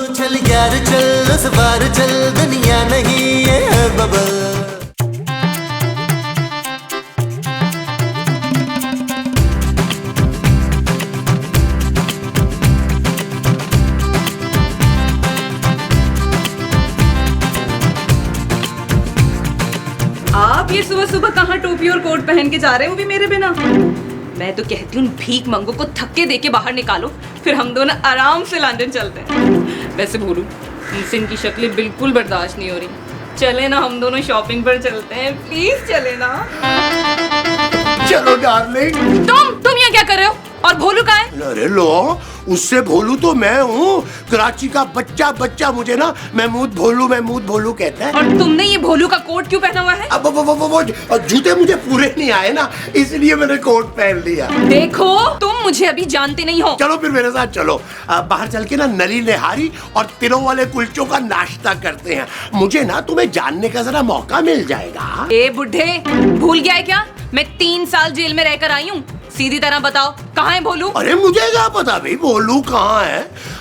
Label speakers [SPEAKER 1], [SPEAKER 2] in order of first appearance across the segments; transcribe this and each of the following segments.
[SPEAKER 1] चल यार चल उस बार चल दुनिया नहीं ये है बबल।
[SPEAKER 2] आप ये सुबह सुबह कहाँ टोपी और कोट पहन के जा रहे हो, वो भी मेरे बिना? मैं तो कहती हूँ भीख मंगो को थक्के दे के बाहर निकालो, फिर हम दोनों आराम से लंदन चलते हैं। वैसे बोलूं मुझसे इनकी शक्लें बिल्कुल बर्दाश्त नहीं हो रही। चले ना हम दोनों शॉपिंग पर चलते हैं, प्लीज चले ना।
[SPEAKER 3] चलो डार्लिंग।
[SPEAKER 2] तुम यहाँ क्या कर रहे हो? और भोलू कहाँ है?
[SPEAKER 3] अरे लो, उससे भोलू तो मैं हूँ। कराची का बच्चा बच्चा मुझे ना महमूद भोलू कहता है।
[SPEAKER 2] और तुमने ये भोलू का कोट क्यों पहना हुआ है?
[SPEAKER 3] अब वो जूते मुझे पूरे नहीं आए ना, इसलिए मैंने कोट पहन लिया।
[SPEAKER 2] देखो तुम मुझे अभी जानते नहीं हो।
[SPEAKER 3] चलो फिर मेरे साथ चलो, बाहर चल के ना नली निहारी और तिलों वाले कुलचों का नाश्ता करते हैं। मुझे ना तुम्हें जानने का जरा मौका मिल जाएगा।
[SPEAKER 2] ए बुढ़े, भूल गया है क्या? मैं 3 साल जेल में रहकर आई हूँ। सीधी तरह बताओ कहाँ है भोलू?
[SPEAKER 3] अरे मुझे क्या पता भाई भोलू कहाँ है।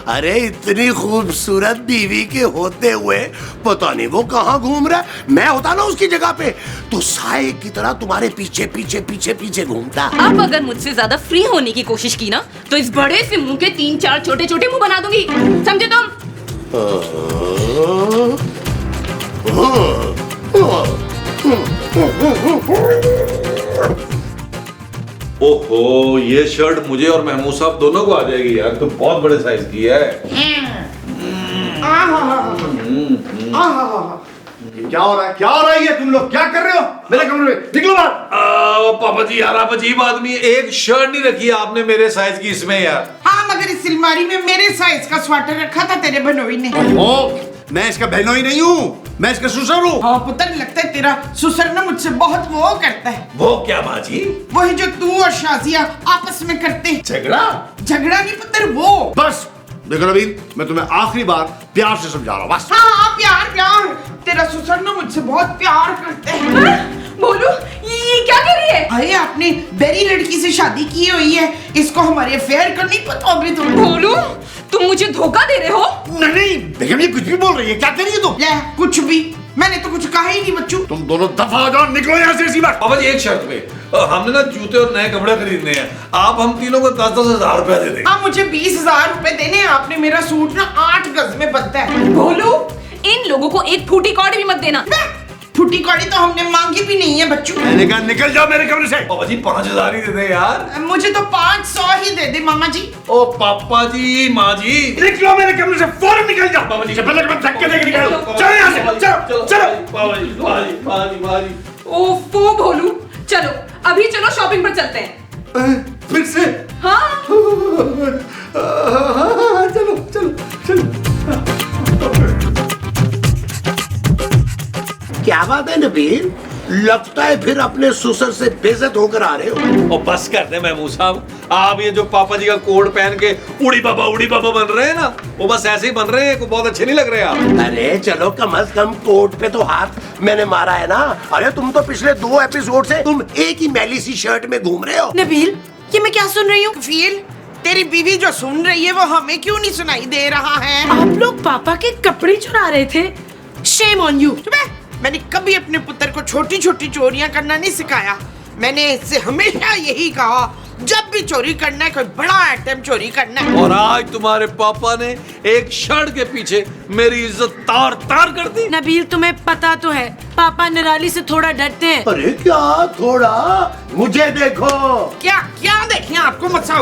[SPEAKER 3] अरे इतनी खूबसूरत बीवी के होते हुए पता नहीं वो कहाँ घूम रहा है। मैं होता ना उसकी जगह पे तो साए की तरह तुम्हारे पीछे पीछे पीछे पीछे घूमता।
[SPEAKER 2] अब अगर मुझसे ज्यादा फ्री होने की कोशिश की ना तो इस बड़े से मुंह के 3-4 छोटे छोटे मुंह बना दूंगी, समझे तुम?
[SPEAKER 4] ओहो, ये शर्ट मुझे और महमूद साहब दोनों को आ जाएगी यार, तो बहुत बड़े साइज की है।
[SPEAKER 5] क्या हो रहा है? क्या हो रहा है? ये तुम लोग क्या कर रहे हो मेरे कमरे में? निकलो बाहर।
[SPEAKER 4] पापा जी यार, आप अजीब आदमी है। एक शर्ट नहीं रखी आपने मेरे साइज की इसमें यार।
[SPEAKER 6] हाँ, मगर इस अलमारी में मेरे साइज का स्वेटर रखा था तेरे भनोई ने।
[SPEAKER 5] मैं इसका बहनोई नहीं हूँ, मैं इसका ससुर हूँ।
[SPEAKER 6] हाँ पुत्र, लगता है तेरा ससुर ना मुझसे बहुत वो करता है।
[SPEAKER 4] वो क्या माँ जी?
[SPEAKER 6] वही जो तू और शाजिया आपस में करते हैं। झगड़ा नहीं पुत्र, वो।
[SPEAKER 5] बस देखो नवीन, मैं तुम्हें आखिरी बार प्यार से समझा रहा हूँ बस।
[SPEAKER 6] हाँ प्यार। तेरा ससुर ना मुझसे बहुत प्यार करते हैं।
[SPEAKER 2] भोलू, ये क्या कर रही है?
[SPEAKER 6] अरे आपने बेरी लड़की से शादी की हुई है, इसको हमारे अफेयर का नहीं पता होगी तुम।
[SPEAKER 2] भोलू, तुम मुझे धोखा दे रहे हो?
[SPEAKER 5] नहीं बेगम, ये कुछ भी बोल रही है। क्या कह रही है तुम?
[SPEAKER 6] ले, कुछ भी, मैंने तो कुछ कहा ही नहीं बच्चू।
[SPEAKER 5] तुम दोनों दफा हो जाओ, निकलो यहाँ से इसी बार।
[SPEAKER 4] पापा जी एक शर्त पे, हमने ना जूते और नए कपड़े खरीदने हैं, आप हम तीनों को 10-10 हजार रुपया दे दें।
[SPEAKER 6] हाँ, मुझे 20,000 रुपए देने हैं। आपने मेरा सूट ना 8 गज में बनता है।
[SPEAKER 2] भोलू, इन लोगों को एक फूटी कौड़ी भी मत देना।
[SPEAKER 6] फूटी कौड़ी तो हमने मांगी भी नहीं है बच्चू।
[SPEAKER 5] मैंने कहा निकल जाओ मेरे कमरे से।
[SPEAKER 4] पापा जी 5,000 ही दे दे यार।
[SPEAKER 6] मुझे तो 500 ही दे दे मामा जी।
[SPEAKER 4] ओ पापा जी, माँ जी,
[SPEAKER 5] निकलो मेरे कमरे से, फौरन निकल जाओ। पापा जी पहले धक्के देके निकालो। चलो यहाँ से, चलो।
[SPEAKER 4] पापा जी।
[SPEAKER 2] ओफो भोलू, चलो अभी चलो शॉपिंग पर चलते हैं।
[SPEAKER 5] फिर से?
[SPEAKER 2] हाँ
[SPEAKER 5] चलो।
[SPEAKER 3] क्या बात है नबील, लगता है फिर अपने ससुर से बेइज्जत होकर आ रहे हो।
[SPEAKER 4] और बस कर दे महमूद साहब, आप ये जो पापा जी का कोट पहन के उड़ी बाबा बन रहे हैं ना, वो बस ऐसे ही बन रहे हैं, को बहुत अच्छे नहीं लग रहे आप।
[SPEAKER 3] अरे चलो, कम से कम कोट पे तो हाथ मैंने मारा है ना। अरे तुम तो पिछले 2 एपिसोड से तुम एक ही मैली सी शर्ट में घूम रहे हो।
[SPEAKER 6] नबील, ये मैं क्या सुन रही हूँ? कफील, तेरी बीवी जो सुन रही है वो हमें क्यों नहीं सुनाई दे रहा है?
[SPEAKER 7] आप लोग पापा के कपड़े चुरा रहे थे। Shame on you.
[SPEAKER 6] मैंने कभी अपने पुत्र को छोटी छोटी चोरियां करना नहीं सिखाया। मैंने इससे हमेशा यही कहा, जब भी चोरी करना है कोई बड़ा आइटम चोरी करना है।
[SPEAKER 4] और आज तुम्हारे पापा ने एक शर्ट के पीछे मेरी इज्जत तार तार कर दी।
[SPEAKER 7] नबील, तुम्हें पता तो है पापा निराली से थोड़ा डरते हैं।
[SPEAKER 3] अरे क्या थोड़ा? मुझे देखो।
[SPEAKER 6] क्या देखें आपको मचा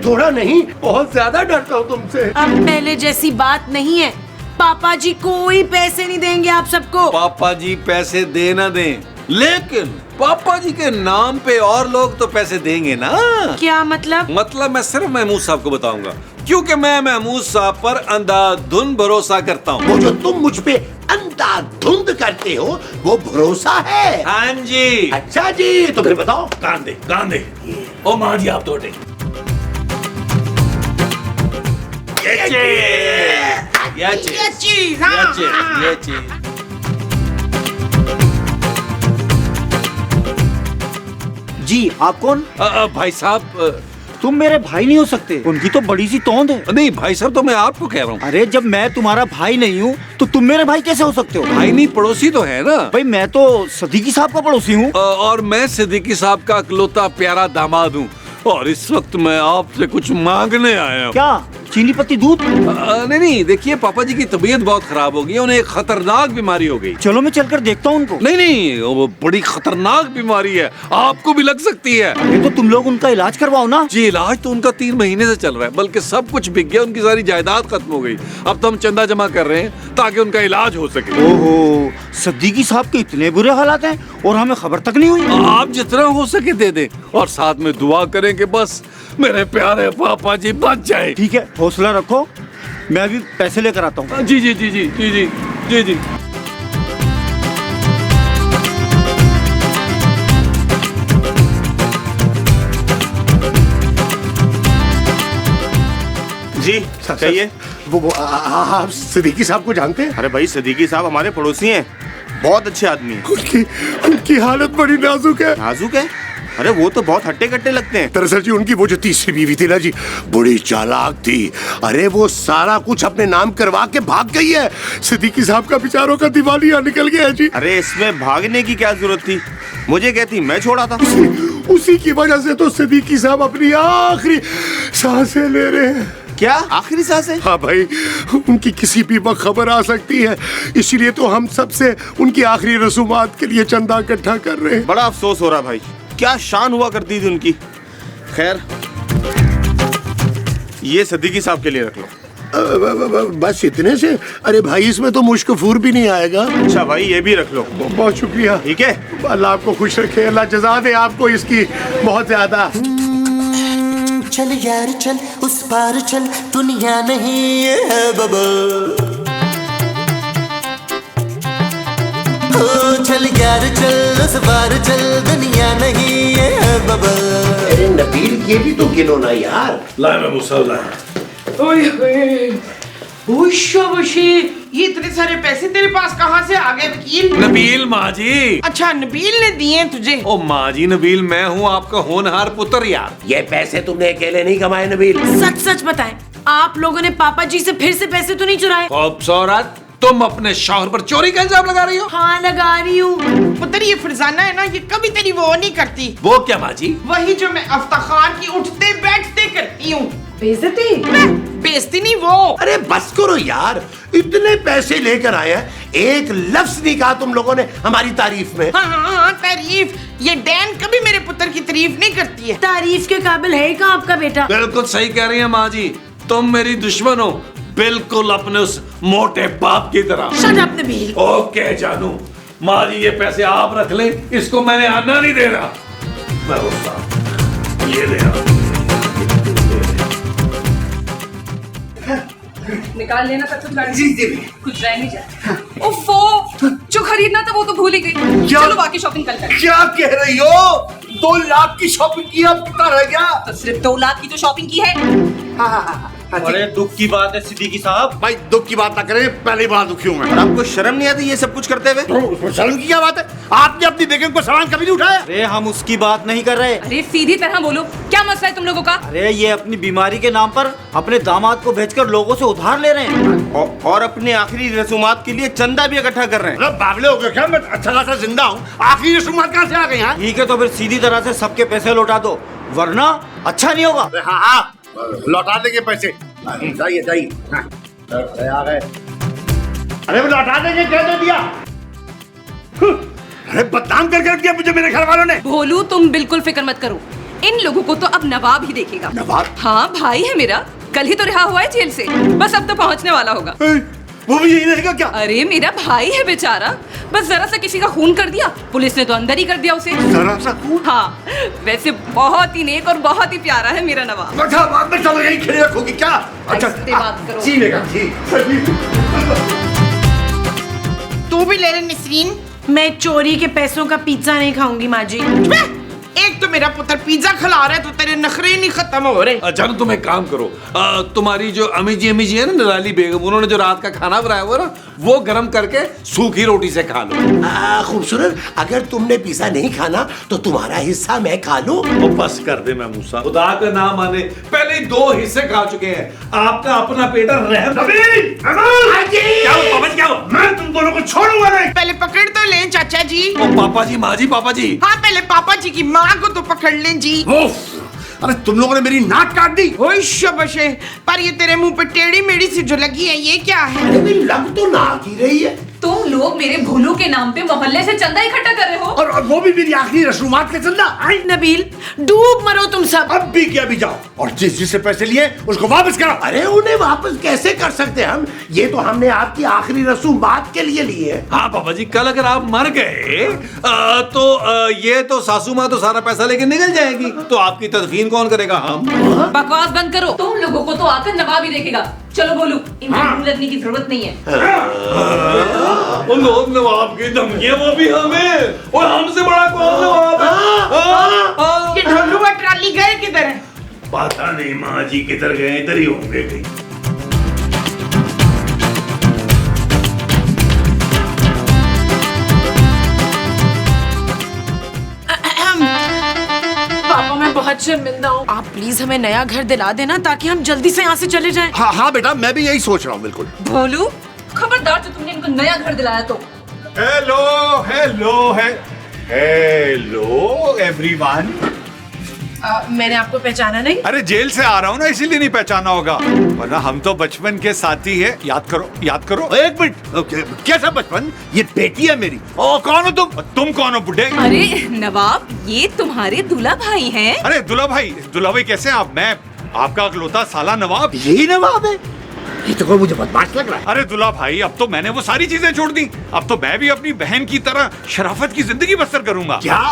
[SPEAKER 3] थोड़ा नहीं, बहुत ज्यादा डरता हूँ तुमसे।
[SPEAKER 7] अब पहले जैसी बात नहीं है। पापा जी कोई पैसे नहीं देंगे आप सबको।
[SPEAKER 4] पापा जी पैसे दे ना दें, लेकिन पापा जी के नाम पे और लोग तो पैसे देंगे ना।
[SPEAKER 7] क्या मतलब?
[SPEAKER 4] मतलब मैं सिर्फ महमूद साहब को बताऊंगा, क्योंकि मैं महमूद साहब पर अंधाधुंध भरोसा करता हूँ।
[SPEAKER 3] वो जो तुम मुझ पे अंधाधुंध करते हो वो भरोसा है।
[SPEAKER 4] हाँ जी।
[SPEAKER 3] अच्छा जी, तो फिर बताओ।
[SPEAKER 4] कान दे। ओ माँ जी आप तोड़े। ये चीज।
[SPEAKER 8] जी आप कौन?
[SPEAKER 4] भाई साहब,
[SPEAKER 8] तुम मेरे भाई नहीं हो सकते, उनकी तो बड़ी सी तोंद है।
[SPEAKER 4] नहीं भाई साहब, तो मैं आपको कह रहा हूँ।
[SPEAKER 8] अरे जब मैं तुम्हारा भाई नहीं हूँ तो तुम मेरे भाई कैसे हो सकते हो?
[SPEAKER 4] भाई नहीं, पड़ोसी तो है ना।
[SPEAKER 8] भाई मैं तो सदीकी साहब का पड़ोसी हूँ।
[SPEAKER 4] और मैं सिद्दीकी साहब का इकलौता प्यारा दामाद हूँ, और इस वक्त मैं आपसे कुछ मांगने आया हूँ।
[SPEAKER 8] क्या? चीनी पत्ती दूध?
[SPEAKER 4] नहीं, देखिए पापा जी की तबीयत बहुत खराब हो गई है, उन्हें एक खतरनाक बीमारी हो गई।
[SPEAKER 8] चलो मैं चलकर देखता हूँ उनको।
[SPEAKER 4] नहीं, वो बड़ी खतरनाक बीमारी है, आपको भी लग सकती है।
[SPEAKER 8] अरे तो तुम लोग उनका इलाज करवाओ ना।
[SPEAKER 4] जी, इलाज तो उनका 3 महीने से चल रहा है, बल्कि सब कुछ बिक गया, उनकी सारी जायदाद खत्म हो गई। अब तो हम चंदा जमा कर रहे हैं ताकि उनका इलाज हो सके।
[SPEAKER 8] ओहो, सद्दीकी साहब के इतने बुरे हालात हैं और हमें खबर तक नहीं हुई।
[SPEAKER 4] आप जितना हो सके दे दें, और साथ में दुआ करें कि बस मेरे प्यारे पापा जी बच जाए।
[SPEAKER 8] ठीक है, हौसला रखो, मैं अभी पैसे लेकर आता हूँ।
[SPEAKER 4] जी जी जी जी जी जी जी जी।
[SPEAKER 5] जी कहिए।
[SPEAKER 3] आप सिद्दीकी साहब को जानते हैं?
[SPEAKER 5] अरे भाई सिद्दीकी साहब हमारे पड़ोसी हैं, बहुत अच्छे आदमी हैं।
[SPEAKER 3] उनकी हालत बड़ी नाजुक है।
[SPEAKER 5] नाजुक है? अरे वो तो बहुत हट्टे कट्टे लगते हैं।
[SPEAKER 3] दरअसल जी उनकी वो जो तीसरी बीवी थी ना जी, बड़ी चालाक थी। अरे वो सारा कुछ अपने नाम करवा के भाग गई है। सिद्दीकी साहब का बेचारों का दिवालिया निकल गया है जी।
[SPEAKER 5] अरे इसमें भागने की क्या जरूरत थी, मुझे कहती मैं छोड़ा था।
[SPEAKER 3] उसी की वजह से तो सिद्दीकी साहब अपनी आखिरी सांसें ले रहे हैं।
[SPEAKER 5] क्या आखिरी सांसें?
[SPEAKER 3] हाँ भाई, उनकी किसी भी वक्त खबर आ सकती है, इसीलिए तो हम सबसे उनकी आखिरी रसूमात के लिए चंदा इकट्ठा कर रहे हैं।
[SPEAKER 5] बड़ा अफसोस हो रहा भाई, क्या शान हुआ करती थी उनकी। खैर ये सिद्दीकी साहब के लिए रख लो।
[SPEAKER 3] बस इतने से? अरे भाई इसमें तो मुश्क फूर भी नहीं आएगा।
[SPEAKER 5] अच्छा भाई ये भी रख लो।
[SPEAKER 3] बहुत शुक्रिया।
[SPEAKER 5] ठीक है,
[SPEAKER 3] अल्लाह आपको खुश रखे, अल्लाह जज़ा दे आपको इसकी बहुत ज्यादा।
[SPEAKER 1] चल यार चल उस पार चल, दुनिया नहीं ये है बबल। ओ चल यार चल उस पार चल, दुनिया नहीं ये है बबल।
[SPEAKER 3] अरे नबील ये भी तो गिनो ना यार।
[SPEAKER 4] लाए मैं मुसल लाए।
[SPEAKER 6] ये इतने सारे पैसे तेरे पास कहाँ से आ गए वकील?
[SPEAKER 4] नबील माँ जी।
[SPEAKER 6] अच्छा नबील ने दिए तुझे?
[SPEAKER 4] ओ माँ जी, नबील मैं हूँ आपका होनहार पुत्र यार।
[SPEAKER 3] ये पैसे तुमने अकेले नहीं कमाए नबील।
[SPEAKER 7] सच सच बताएं, आप लोगों ने पापा जी से फिर से पैसे तो नहीं चुराए?
[SPEAKER 4] खूबसूरत, तुम अपने शौहर पर चोरी का इल्जाम लगा रही हो?
[SPEAKER 7] हाँ लगा रही हूँ।
[SPEAKER 6] पुत्र ये फरजाना है ना, ये कभी तेरी वो नहीं करती।
[SPEAKER 4] वो क्या माँ जी?
[SPEAKER 6] वही जो मैं अफ्ताखार की उठते बैठते करती हूँ।
[SPEAKER 7] बेइज्जती?
[SPEAKER 6] बेइज्जती नहीं वो।
[SPEAKER 3] अरे बस करो यार, इतने पैसे लेकर आए हैं, एक लफ्ज नहीं कहा तुम लोगों ने हमारी तारीफ में।
[SPEAKER 6] हाँ, तारीफ। ये डैन कभी मेरे पुत्र की तारीफ नहीं करती है।
[SPEAKER 7] तारीफ के काबिल है कहाँ आपका बेटा?
[SPEAKER 4] बिल्कुल सही कह रही है माँ जी, तुम मेरी दुश्मन हो, बिल्कुल अपने उस मोटे बाप की तरह।
[SPEAKER 7] Shut up Nabeel.
[SPEAKER 4] ओके जानू। माँ जी ये पैसे आप रख ले, इसको मैंने आना नहीं देना। मैं उठता, ये ले आ।
[SPEAKER 2] निकाल लेना सब कुछ गाड़ी से। कुछ रह नहीं जाए। ओफो, जो खरीदना था वो तो भूल ही गई। चलो बाकी शॉपिंग कल करें।
[SPEAKER 3] क्या कह रही हो? 2 लाख की शॉपिंग की, अब कितना रह गया?
[SPEAKER 2] तो सिर्फ 2 लाख की तो शॉपिंग की है।
[SPEAKER 8] बड़े दुख की बात है सिद्दीकी साहब।
[SPEAKER 3] भाई दुख की बात ना करें, पहली बार दुखी हूँ मैं।
[SPEAKER 5] और आपको शर्म नहीं आती ये सब कुछ करते हुए?
[SPEAKER 3] तो शर्म की क्या बात है? आपने अपनी बेगम को सामान कभी नहीं उठाया?
[SPEAKER 8] अरे हम उसकी बात नहीं कर रहे।
[SPEAKER 2] अरे सीधी तरह बोलो, क्या मसला है तुम लोगों का?
[SPEAKER 8] अरे ये अपनी बीमारी के नाम पर अपने दामाद को भेजकर लोगों से उधार ले रहे हैं
[SPEAKER 5] और अपने आखिरी रसूमात के लिए चंदा भी इकट्ठा कर रहे हैं।
[SPEAKER 3] बावले हो गए क्या? मैं अच्छा खासा जिंदा हूँ, आखिरी रसूमात कहाँ से आ गई? यहाँ
[SPEAKER 8] ठीक है तो फिर सीधी तरह से सबके पैसे लौटा दो, वरना अच्छा नहीं होगा।
[SPEAKER 3] हाँ, लौटा देंगे पैसे। जाइए जाइए। आ गए। अरे वो लौटा देंगे, कह दे दिया। अरे बदनाम करके रख दिया मुझे मेरे घर वालों ने।
[SPEAKER 2] भोलू तुम बिल्कुल फिक्र मत करो, इन लोगों को तो अब नवाब ही देखेगा।
[SPEAKER 3] नवाब?
[SPEAKER 2] हाँ भाई है मेरा, कल ही तो रिहा हुआ है जेल से, बस अब तो पहुंचने वाला होगा।
[SPEAKER 3] वो भी यही रहेगा क्या?
[SPEAKER 2] अरे मेरा भाई है बेचारा, बस जरा सा किसी का खून कर दिया, पुलिस ने तो अंदर ही कर दिया उसे।
[SPEAKER 3] जरा सा खून?
[SPEAKER 2] हाँ, वैसे बहुत ही नेक और बहुत ही प्यारा है मेरा नवाब।
[SPEAKER 3] अच्छा बाद में चलो यही खड़े रखोगी क्या? अच्छा
[SPEAKER 2] ऐसे बात करो।
[SPEAKER 3] जी लेगा जी।
[SPEAKER 6] तू भी ले ले नसरीन।
[SPEAKER 7] मैं चोरी के पैसों का पिज्जा नहीं खाऊंगी माँ जी।
[SPEAKER 6] एक तो मेरा पुत्र पिज्जा खिला रहा है तो तेरे नखरे नहीं खत्म हो रहे।
[SPEAKER 4] अच्छा ना, तुम एक काम करो, तुम्हारी जो अम्मी जी है ना, निराली बेगम, उन्होंने जो रात का खाना बनाया हुआ ना, वो गरम करके सूखी रोटी से खा लो।
[SPEAKER 3] खूबसूरत, अगर तुमने पिज्जा नहीं खाना तो तुम्हारा हिस्सा मैं खा लूं।
[SPEAKER 4] वो बस कर दे मैं मूसा, खुदा का नाम आने, पहले ही 2 हिस्से खा चुके हैं, आपका अपना पेट रहम।
[SPEAKER 5] क्या हो? मैं तुम दोनों को छोड़ूंगा नहीं।
[SPEAKER 6] पहले पकड़ तो लें चाचा जी।
[SPEAKER 4] ओ पापा जी, माँ जी, पापा जी।
[SPEAKER 6] हाँ, पहले पापा जी की माँ को तो पकड़ लें जी।
[SPEAKER 5] अरे तुम लोगों ने मेरी नाक काट दी।
[SPEAKER 6] ओए शबशे, पर ये तेरे मुंह पे टेढ़ी मेढ़ी सी जो लगी है, ये क्या है?
[SPEAKER 3] अरे लग तो नाक ही रही है।
[SPEAKER 2] तुम लोग मेरे भोलू के नाम पे मोहल्ले से चंदा इकट्ठा कर रहे हो,
[SPEAKER 5] और वो भी मेरी आखिरी रसूमात के चंदा।
[SPEAKER 7] नबील, डूब मरो तुम सब।
[SPEAKER 5] अब भी क्या भी जाओ और जिससे पैसे लिए उसको वापस करो।
[SPEAKER 3] अरे उन्हें वापस कैसे कर सकते हम? ये तो हमने आपकी आखिरी रसूमात के लिए लिए।
[SPEAKER 4] हाँ पापा जी, कल अगर आप मर गए तो ये तो सासू माँ तो सारा पैसा लेके निकल जाएगी, तो आपकी तदफीन कौन करेगा? हम।
[SPEAKER 2] बकवास बंद करो। तुम लोगों को तो आकर नवाब ही देखेगा। चलो बोलू, इनमें लगने की जरूरत नहीं है।
[SPEAKER 4] वो लोग नवाब की धमकियां, वो भी हमें, और हमसे बड़ा कौन नवाब है?
[SPEAKER 6] ये ढोलू और ट्राली गए किधर है?
[SPEAKER 5] पता नहीं माँ जी किधर गए, इधर ही होंगे कहीं।
[SPEAKER 7] पापा, मैं बहुत शर्मिंदा हूँ। आप प्लीज हमें नया घर दिला देना ताकि हम जल्दी से यहाँ से चले जाएं।
[SPEAKER 5] हाँ बेटा, मैं भी यही सोच रहा हूँ बिल्कुल।
[SPEAKER 2] भोलू, खबरदार जो तुमने इनको नया घर दिलाया तो।
[SPEAKER 5] Hello everyone.
[SPEAKER 7] मैंने आपको पहचाना नहीं?
[SPEAKER 9] अरे जेल से आ रहा हूँ ना, इसीलिए नहीं पहचाना होगा, वरना हम तो बचपन के साथी है। याद करो।
[SPEAKER 5] एक मिनट, कैसा बचपन? ये बेटी है मेरी। ओ, कौन हो तुम कौन हो बुड्ढे?
[SPEAKER 2] अरे नवाब, ये तुम्हारे दूल्हा भाई हैं।
[SPEAKER 9] अरे दुल्हा भाई कैसे हैं आप? मैं आपका अकलौता साला नवाब।
[SPEAKER 5] यही नवाब है? ये तो कोई मुझे बदमाश लग रहा है।
[SPEAKER 9] अरे दुल्हा भाई, अब तो मैंने वो सारी चीजें छोड़ दी, अब तो मैं भी अपनी बहन की तरह शराफत की जिंदगी बसर करूंगा।
[SPEAKER 5] क्या?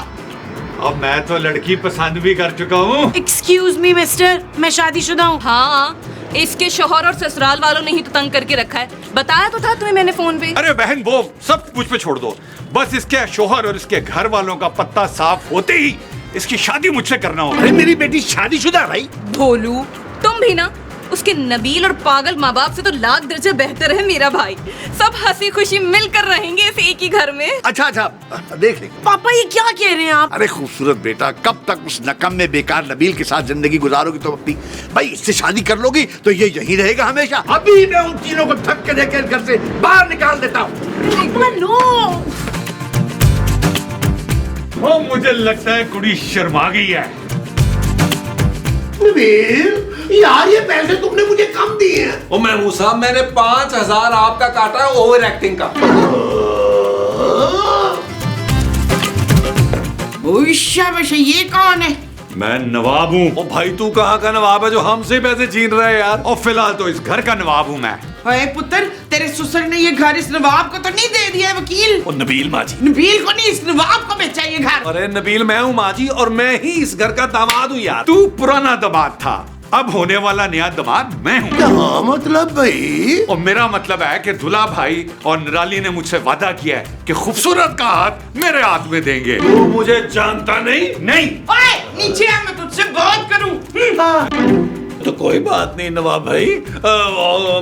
[SPEAKER 9] अब मैं तो लड़की पसंद भी कर चुका हूँ।
[SPEAKER 7] एक्सक्यूज मी मिस्टर, मैं शादीशुदा हूँ।
[SPEAKER 2] हाँ, इसके शौहर और ससुराल वालों ने ही तो तंग करके रखा है। बताया तो था तुम्हें मैंने फोन पे।
[SPEAKER 9] अरे बहन, वो सब मुझ पे छोड़ दो, बस इसके शौहर और इसके घर वालों का पत्ता साफ होते ही इसकी शादी मुझसे करना होगा।
[SPEAKER 5] अरे मेरी बेटी शादीशुदा भाई।
[SPEAKER 2] भोलू, तुम भी ना, उसके नबील और पागल माँ बाप से तो लाख दर्जा बेहतर है मेरा भाई। सब हंसी खुशी मिलकर रहेंगे इस एक ही घर में।
[SPEAKER 5] अच्छा, देख ले।
[SPEAKER 7] पापा, ये क्या कह रहे हैं आप?
[SPEAKER 5] अरे खूबसूरत बेटा, कब तक उस नकम में बेकार नबील के साथ जिंदगी गुजारोगी तुम अपनी? भाई इससे शादी कर लोगी तो ये यही रहेगा हमेशा। अभी मैं उन तीनों को धक्के देकर घर से बाहर निकाल देता हूँ।
[SPEAKER 9] वो मुझे लगता है कुड़ी शर्मा गई है।
[SPEAKER 3] नबील, यार ये पैसे तुमने मुझे कम दिए हैं।
[SPEAKER 4] ओ महमूद साहब, मैंने 5000 आपका काटा है ओवर एक्टिंग का।
[SPEAKER 6] ओए शबशे, ये कौन है?
[SPEAKER 9] मैं नवाब हूँ।
[SPEAKER 4] ओ भाई, तू कहाँ का नवाब है जो हमसे पैसे छीन रहा है यार?
[SPEAKER 9] और फिलहाल तो इस घर का नवाब हूँ मैं।
[SPEAKER 6] अरे पुत्र, तेरे ससुर ने ये घर इस नवाब को तो नहीं दे दिया है वकील?
[SPEAKER 4] ओ नबील माँ जी।
[SPEAKER 6] नबील को नहीं, इस नवाब को बेचा ये घर।
[SPEAKER 4] अरे नबील, मैं हूँ माँ जी, और मैं ही इस घर का दामाद हूँ यार।
[SPEAKER 9] तू पुराना दामाद था, अब होने वाला नया दामाद मैं हूँ।
[SPEAKER 3] क्या मतलब भाई?
[SPEAKER 9] और मेरा मतलब है कि दूल्हा भाई और निराली ने मुझसे वादा किया है कि खूबसूरत का हाथ मेरे हाथ में देंगे।
[SPEAKER 4] तू मुझे जानता नहीं?
[SPEAKER 6] ओए, नीचे आ, मैं तुझसे बात करूं।
[SPEAKER 4] तो कोई बात नहीं नवाब भाई,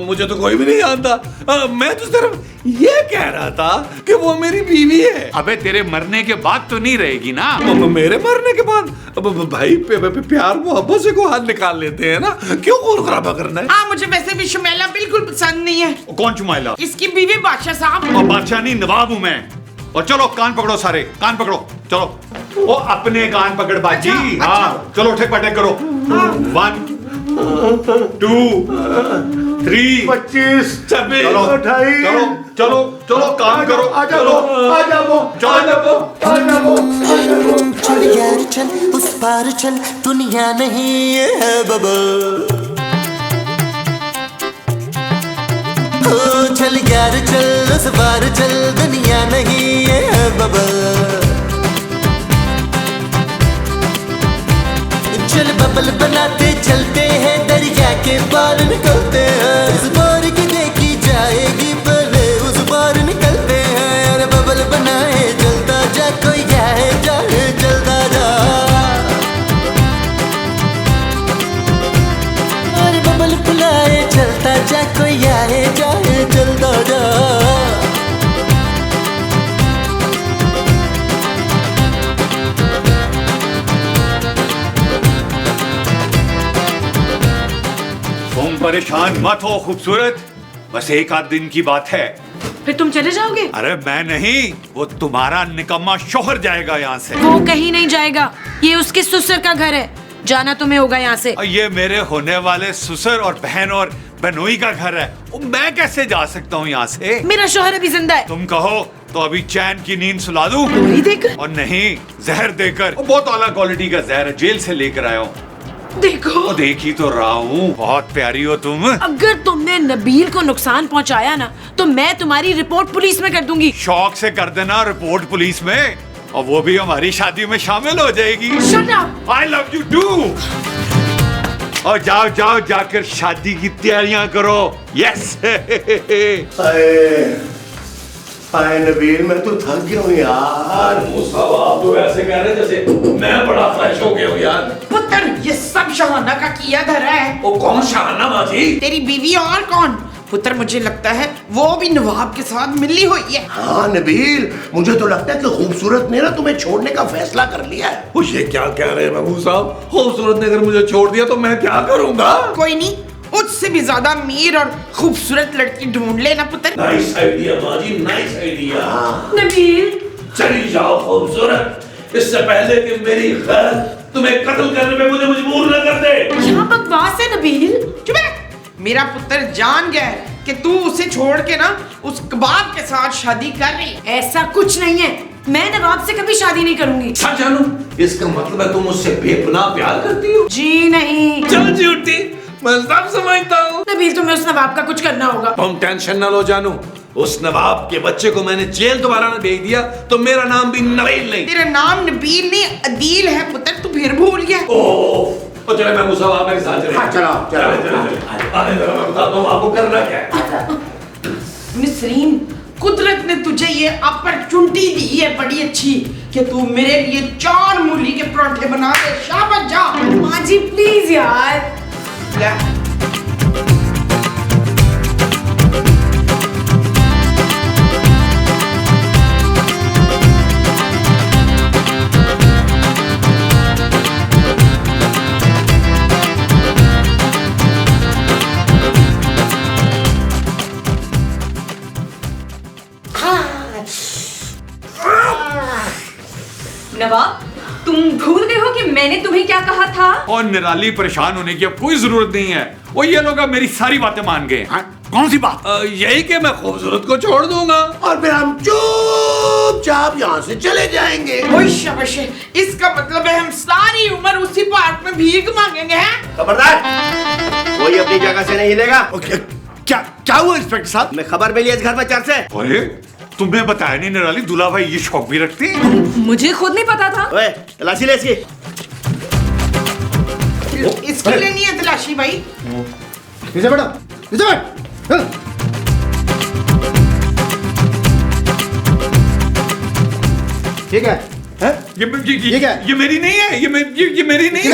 [SPEAKER 4] मुझे तो कोई भी नहीं जानता। मैं तो सिर्फ ये कह रहा था कि वो मेरी बीवी है।
[SPEAKER 9] अबे तेरे मरने के बाद तो नहीं रहेगी ना?
[SPEAKER 4] मेरे मरने के बाद? अब भाई प्यार मोहब्बत से को हाथ निकाल लेते हैं ना, क्यों खून खराबा करना है?
[SPEAKER 6] हाँ, मुझे वैसे भी शुमैला बिल्कुल पसंद नहीं है।
[SPEAKER 9] कौन चुमाइला?
[SPEAKER 6] इसकी बीवी बादशाह साहब।
[SPEAKER 9] और बादशाह नहीं, नवाब हूँ मैं। और चलो कान पकड़ो, सारे कान पकड़ो, चलो। वो अपने कान पकड़ बाजी।
[SPEAKER 6] अच्छा,
[SPEAKER 9] हाँ चलो, ठेक पटेक करो। 1 2 3
[SPEAKER 5] 25
[SPEAKER 9] 26
[SPEAKER 5] चलो, 28
[SPEAKER 9] चलो काम करो।
[SPEAKER 5] आ जाओ।
[SPEAKER 1] चल यार चल, उस पार चल, दुनिया नहीं है बबल। ओ चल यार चल, उस पार चल, दुनिया नहीं है बबल। चल बबल बनाते चलते हैं, दरिया के पार निकलते हैं। इस बार की देखी जाएगी, पहले उस बार निकलते हैं। अरे बबल बनाए चलता जा, कोई जाए जाए चलता जा।
[SPEAKER 9] परेशान मत हो खूबसूरत, बस एक आध दिन की बात है।
[SPEAKER 7] फिर तुम चले जाओगे?
[SPEAKER 9] अरे मैं नहीं, वो तुम्हारा निकम्मा शोहर जाएगा यहाँ से।
[SPEAKER 7] वो कहीं नहीं जाएगा, ये उसके ससुर का घर है, जाना तुम्हें होगा यहाँ से।
[SPEAKER 9] और ये मेरे होने वाले ससुर और बहन और बहनोई का घर है, मैं कैसे जा सकता हूँ यहाँ से?
[SPEAKER 7] मेरा शोहर अभी जिंदा है।
[SPEAKER 9] तुम कहो तो अभी चैन की नींद सुला दूं?
[SPEAKER 7] गोली देकर?
[SPEAKER 9] और नहीं, जहर देकर। बहुत आला क्वालिटी का जहर है, जेल से लेकर आया हूँ।
[SPEAKER 7] देखो,
[SPEAKER 9] देख ही तो रहा हूँ, बहुत प्यारी हो तुम।
[SPEAKER 7] अगर तुमने नबील को नुकसान पहुंचाया ना तो मैं तुम्हारी रिपोर्ट पुलिस में कर दूंगी।
[SPEAKER 9] शौक से कर देना रिपोर्ट पुलिस में, और वो भी हमारी शादी में शामिल हो जाएगी।
[SPEAKER 7] Shut up!
[SPEAKER 9] I love you too। और जाओ जाओ, जाकर शादी की तैयारियां करो। यस।
[SPEAKER 3] हाय नबील, मैं तो थक गया हूँ यार।
[SPEAKER 4] आप तो ऐसे कह रहे जैसे मैं बड़ा फ्रेश हो गया हूँ यार।
[SPEAKER 6] पुत्र, ये सब शहाना का किया धरा है।
[SPEAKER 4] वो कौन शाहाना माजी?
[SPEAKER 6] तेरी बीवी और कौन? पुत्र, मुझे लगता है वो भी नवाब के साथ मिली हुई है।
[SPEAKER 3] हाँ नबील, मुझे तो लगता है कि खूबसूरत ने ना तुम्हें छोड़ने का फैसला कर लिया है।
[SPEAKER 4] वो ये क्या कह रहे हैं महबूब साहब? खूबसूरत ने अगर मुझे छोड़ दिया तो मैं क्या करूंगा?
[SPEAKER 6] कोई नहीं, उससे भी ज्यादा अमीर और खूबसूरत लड़की ढूंढ लेना पुत्र।
[SPEAKER 4] नाइस आइडिया माजी, नाइस आइडिया।
[SPEAKER 7] नबील,
[SPEAKER 4] चली जाओ खूबसूरत, इससे पहले कि मेरी गैरत तुम्हें कत्ल करने में मुझे मजबूर न कर दे।
[SPEAKER 7] यहाँ बकवास है नबील।
[SPEAKER 6] चुप है। मेरा पुत्र जान गया है कि तू उसे छोड़ के ना उस कबाब के साथ शादी कर रही है।
[SPEAKER 7] ऐसा कुछ नहीं है, मैं नवाब से कभी शादी नहीं करूंगी।
[SPEAKER 4] सब जानू, इसका मतलब है तुम मुझसे बेपनाह प्यार करती हो?
[SPEAKER 7] जी नहीं।
[SPEAKER 4] चल झूठी, मैं सब समझता हूँ।
[SPEAKER 7] नबील, तुम्हें उस नवाब का कुछ करना होगा।
[SPEAKER 4] तुम टेंशन न लो जानू, उस नवाब के बच्चे को मैंने जेल दोबारा न भेज दिया तो मेरा नाम भी नबील नहीं।
[SPEAKER 6] तेरा नाम नबील नहीं अदील है पुत्र, तू फिर भूल गया।
[SPEAKER 4] तो चले मैं मुसावा आप मेरे साथ चले।
[SPEAKER 3] हाँ, चलो, चलो,
[SPEAKER 4] चले। आने दो, मैं बताता हूँ आपको करना क्या है।
[SPEAKER 6] मिसरीन, कुदरत ने तुझे ये अपॉर्चुनिटी दी है बड़ी अच्छी कि तू मेरे लिए 4 मूली के पराठे बना दे। शाबाश जा।
[SPEAKER 7] माँ जी प्लीज यार।
[SPEAKER 6] ले।
[SPEAKER 2] नवाब, तुम भूल गए हो कि मैंने तुम्हें क्या कहा था?
[SPEAKER 9] और निराली, परेशान होने की अब कोई जरूरत नहीं है। वो ये लोग अब मेरी सारी बातें मान गए।
[SPEAKER 5] कौन सी बात?
[SPEAKER 4] यही कि मैं खूबसूरत को छोड़ दूंगा
[SPEAKER 3] और फिर हम चुपचाप यहाँ से चले जाएंगे।
[SPEAKER 6] ओए शाबाश, इसका मतलब है हम सारी उम्र उसी पार्क में भीख मांगेंगे हैं?
[SPEAKER 10] खबरदार, कोई अपनी जगह से नहीं हिलेगा।
[SPEAKER 5] क्या हुआ इंस्पेक्टर साहब?
[SPEAKER 10] मैं खबर मिली इस घर में चर्च से।
[SPEAKER 9] अरे तुमने बताया नहीं निराली, दूल्हा भाई ये शौक भी रखती है?
[SPEAKER 2] मुझे खुद नहीं पता था।
[SPEAKER 10] ओए, तलाशी ले इसकी।
[SPEAKER 6] इसके लिए नहीं है तलाशी भाई।
[SPEAKER 5] नीचे बैठो, नीचे बैठ। ठीक है, हैं? ये क्या है?
[SPEAKER 9] ये मेरी नहीं है, ये मेरी नहीं है,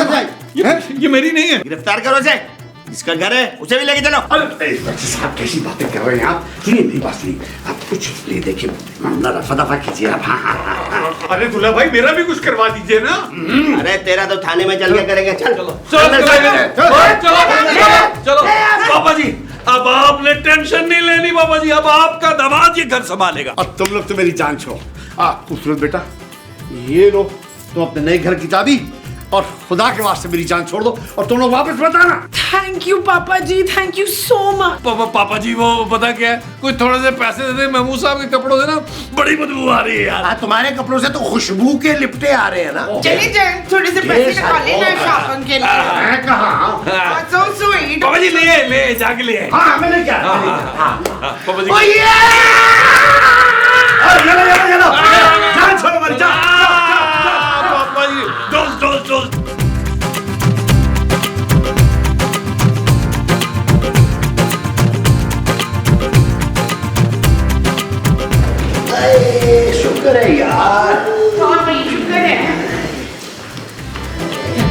[SPEAKER 9] ये मेरी नहीं है।
[SPEAKER 10] गिरफ्तार करो इसे, जिसका घर है उसे भी लेके चलो।
[SPEAKER 5] अरे इंस्पेक्टर साहब, कैसी बातें कर रहे हैं आप? सुनिए मेरी बात सुनिए, आप कुछ नहीं देखिए, मामला रफा दफा कीजिए आप। हाँ।
[SPEAKER 9] अरे दूल्हा भाई, मेरा भी कुछ करवा दीजिए ना।
[SPEAKER 10] अरे तेरा तो थाने में चल के करेंगे। चल
[SPEAKER 4] चलो पापा जी, अब आपने टेंशन नहीं लेनी पापा जी, अब आपका दामाद ये घर संभालेगा।
[SPEAKER 5] अब तुम लोग तो मेरी जान छोड़ो। खूबसूरत बेटा, ये लो तुम अपने नए घर की चाबी, और खुदा के वास्ते मेरी जान छोड़ दो और तुम लोग वापस मत आना।
[SPEAKER 7] थैंक यू पापा जी, थैंक यू सो मच।
[SPEAKER 4] पापा जी, वो पता क्या है, कोई थोड़े से पैसे दे दे, महमूद साहब के कपड़ों से ना बड़ी बदबू आ रही है यार।
[SPEAKER 3] तुम्हारे कपड़ों से तो खुशबू के लिपटे आ रहे हैं ना।
[SPEAKER 6] चलिए जाए, थोड़े से पैसे निकाले ना शॉपिंग के लिए।
[SPEAKER 5] मैं कहा?
[SPEAKER 6] So sweet।
[SPEAKER 4] पापा जी ले जाके ले।
[SPEAKER 5] हाँ, मैंने क्या?
[SPEAKER 4] पापा जी,
[SPEAKER 5] चलो, जान छोड़ो मेरी जान।
[SPEAKER 4] पापा जी, दोस्त
[SPEAKER 3] शुक्र है यार।
[SPEAKER 6] हाँ भाई, शुक्र है।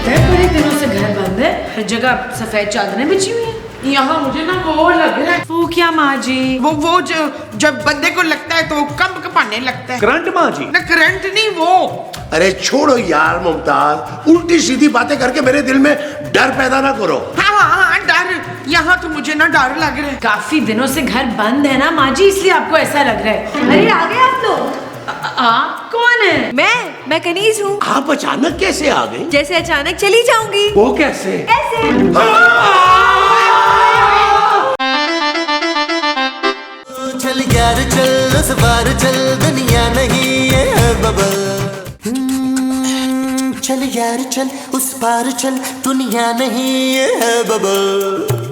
[SPEAKER 7] बड़े दिनों से घर बंद है, हर जगह सफेद चादरें बिछी हुई हैं।
[SPEAKER 6] यहाँ मुझे ना वो लग रहा है।
[SPEAKER 7] वो क्या माँ जी?
[SPEAKER 6] वो जो जब बंदे को लगता है तो वो कम कपाने लगता है।
[SPEAKER 9] करंट माँ जी?
[SPEAKER 6] ना करंट नहीं, वो।
[SPEAKER 3] अरे छोड़ो यार मुमताज, उल्टी सीधी बातें करके मेरे दिल में डर पैदा ना करो।
[SPEAKER 6] हाँ हाँ हाँ, डर यहाँ तो मुझे ना डर लग रहा है।
[SPEAKER 7] काफी दिनों से घर बंद है ना माँ जी, इसलिए आपको ऐसा लग रहा है।
[SPEAKER 11] अरे आ गए आप लोग।
[SPEAKER 7] आप कौन है?
[SPEAKER 11] मैं कनीज हूँ।
[SPEAKER 3] आप अचानक कैसे आ गई?
[SPEAKER 11] जैसे अचानक चली जाऊंगी।
[SPEAKER 3] वो कैसे?
[SPEAKER 11] ऐसे।
[SPEAKER 1] चल यार चल उस बार चल, दुनिया नहीं है बबल। चल यार चल उस पार चल, दुनिया नहीं है बबल।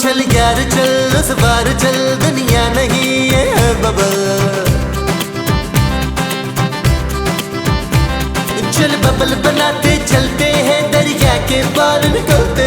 [SPEAKER 1] चल यार चल उस बार चल, दुनिया नहीं है बबल। चल बबल बनाते चलते हैं, दरिया के पार निकलते